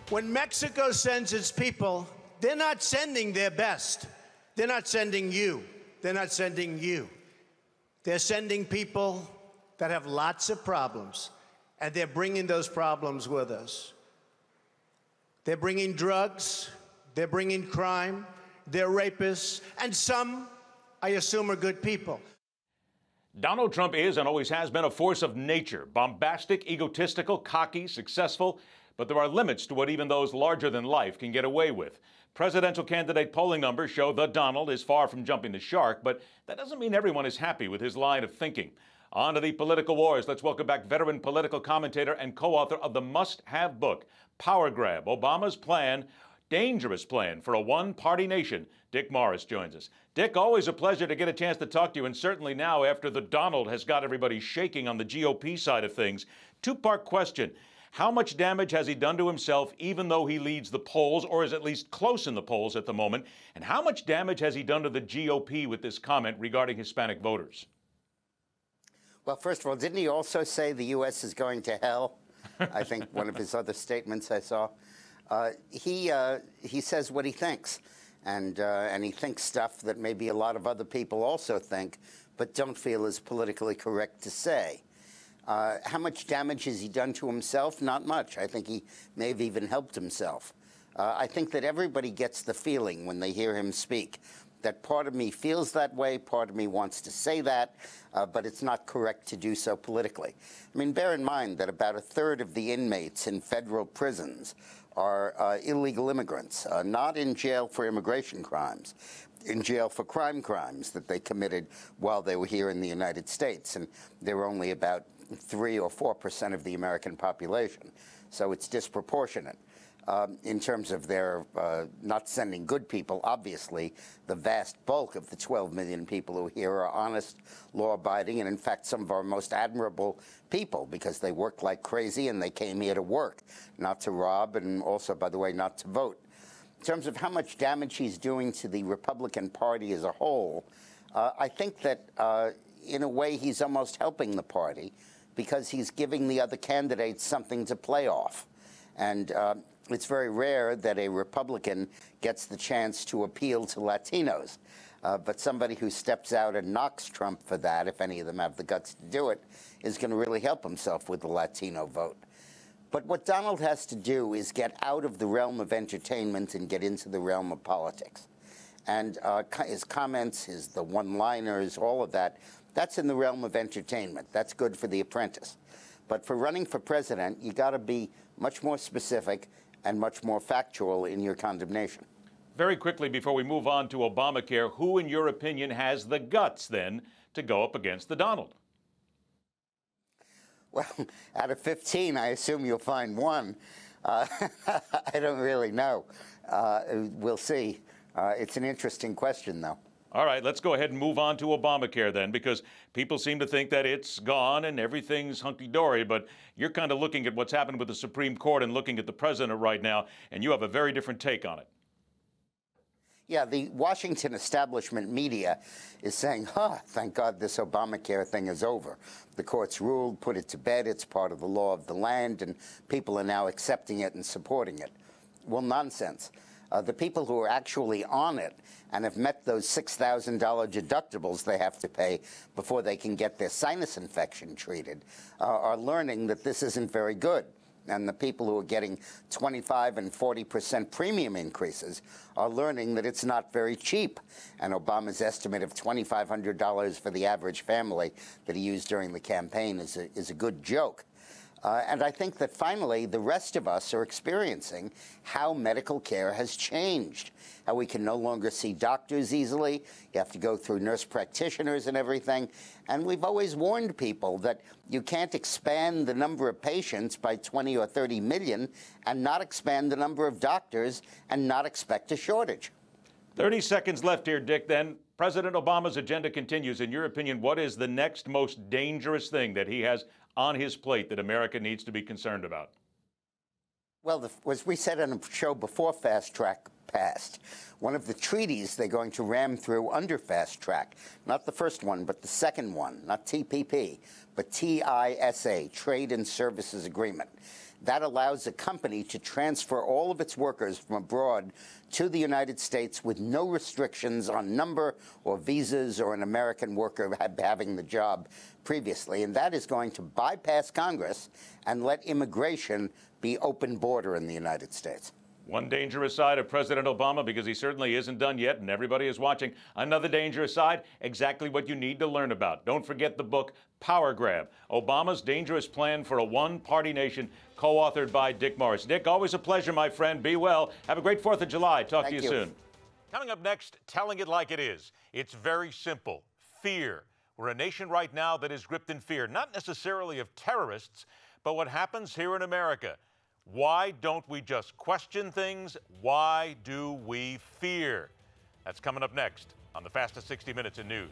When Mexico sends its people, they're not sending their best. They're not sending you. They're not sending you. They're sending people that have lots of problems, and they're bringing those problems with us. They're bringing drugs, they're bringing crime, they're rapists, and some, I assume, are good people. Donald Trump is and always has been a force of nature, bombastic, egotistical, cocky, successful, but there are limits to what even those larger than life can get away with. Presidential candidate polling numbers show the Donald is far from jumping the shark, but that doesn't mean everyone is happy with his line of thinking. On to the political wars. Let's welcome back veteran political commentator and co-author of the must-have book, Power Grab, Obama's Plan, Dangerous Plan for a One-Party Nation. Dick Morris joins us. Dick, always a pleasure to get a chance to talk to you, and certainly now after the Donald has got everybody shaking on the GOP side of things. Two-part question. How much damage has he done to himself, even though he leads the polls, or is at least close in the polls at the moment? And how much damage has he done to the GOP with this comment regarding Hispanic voters? Well, first of all, didn't he also say the U.S. is going to hell? I think one of his other statements I saw. He says what he thinks, and he thinks stuff that maybe a lot of other people also think, but don't feel is politically correct to say. How much damage has he done to himself? Not much. I think he may have even helped himself. I think that everybody gets the feeling when they hear him speak that part of me feels that way, part of me wants to say that, but it's not correct to do so politically. I mean, bear in mind that about a third of the inmates in federal prisons are illegal immigrants, not in jail for immigration crimes, in jail for crimes that they committed while they were here in the United States. And they're only about 3 or 4% of the American population. So it's disproportionate. In terms of their not sending good people, obviously, the vast bulk of the 12 million people who are here are honest, law-abiding, and in fact, some of our most admirable people, because they worked like crazy and they came here to work, not to rob, and also, by the way, not to vote. In terms of how much damage he's doing to the Republican Party as a whole, I think that, in a way, he's almost helping the party because he's giving the other candidates something to play off. And it's very rare that a Republican gets the chance to appeal to Latinos. But somebody who steps out and knocks Trump for that, if any of them have the guts to do it, is going to really help himself with the Latino vote. But what Donald has to do is get out of the realm of entertainment and get into the realm of politics. And his comments, the one-liners, all of that, that's in the realm of entertainment. That's good for The Apprentice. But for running for president, you got to be much more specific and much more factual in your condemnation. Very quickly, before we move on to Obamacare, who, in your opinion, has the guts, then, to go up against the Donald? Well, out of 15, I assume you'll find one. I don't really know. We'll see. It's an interesting question, though. All right, let's go ahead and move on to Obamacare then, because people seem to think that it's gone and everything's hunky-dory, but you're kind of looking at what's happened with the Supreme Court and looking at the president right now, and you have a very different take on it. Yeah, the Washington establishment media is saying, thank God this Obamacare thing is over. The court's ruled, put it to bed, it's part of the law of the land, and people are now accepting it and supporting it. Well, nonsense. The people who are actually on it and have met those $6,000 deductibles they have to pay before they can get their sinus infection treated are learning that this isn't very good. And the people who are getting 25 and 40% premium increases are learning that it's not very cheap. And Obama's estimate of $2,500 for the average family that he used during the campaign is a good joke. And I think that finally the rest of us are experiencing how medical care has changed, how we can no longer see doctors easily. You have to go through nurse practitioners and everything. And we've always warned people that you can't expand the number of patients by 20 or 30 million and not expand the number of doctors and not expect a shortage. 30 seconds left here, Dick, then. President Obama's agenda continues. In your opinion, what is the next most dangerous thing that he has on his plate that America needs to be concerned about? Well, as we said on a show before Fast Track passed, one of the treaties they're going to ram through under Fast Track, not the first one, but the second one, not TPP, but TISA, Trade and Services Agreement. That allows a company to transfer all of its workers from abroad to the United States with no restrictions on number or visas or an American worker having the job previously. And that is going to bypass Congress and let immigration be open border in the United States. One dangerous side of President Obama, because he certainly isn't done yet and everybody is watching. Another dangerous side, exactly what you need to learn about. Don't forget the book, Power Grab, Obama's Dangerous Plan for a One-Party Nation, co-authored by Dick Morris. Dick, always a pleasure, my friend. Be well. Have a great 4th of July. Talk to you soon. Coming up next, telling it like it is. It's very simple. Fear. We're a nation right now that is gripped in fear, not necessarily of terrorists, but what happens here in America. Why don't we just question things? Why do we fear? That's coming up next on the fastest 60 Minutes in News.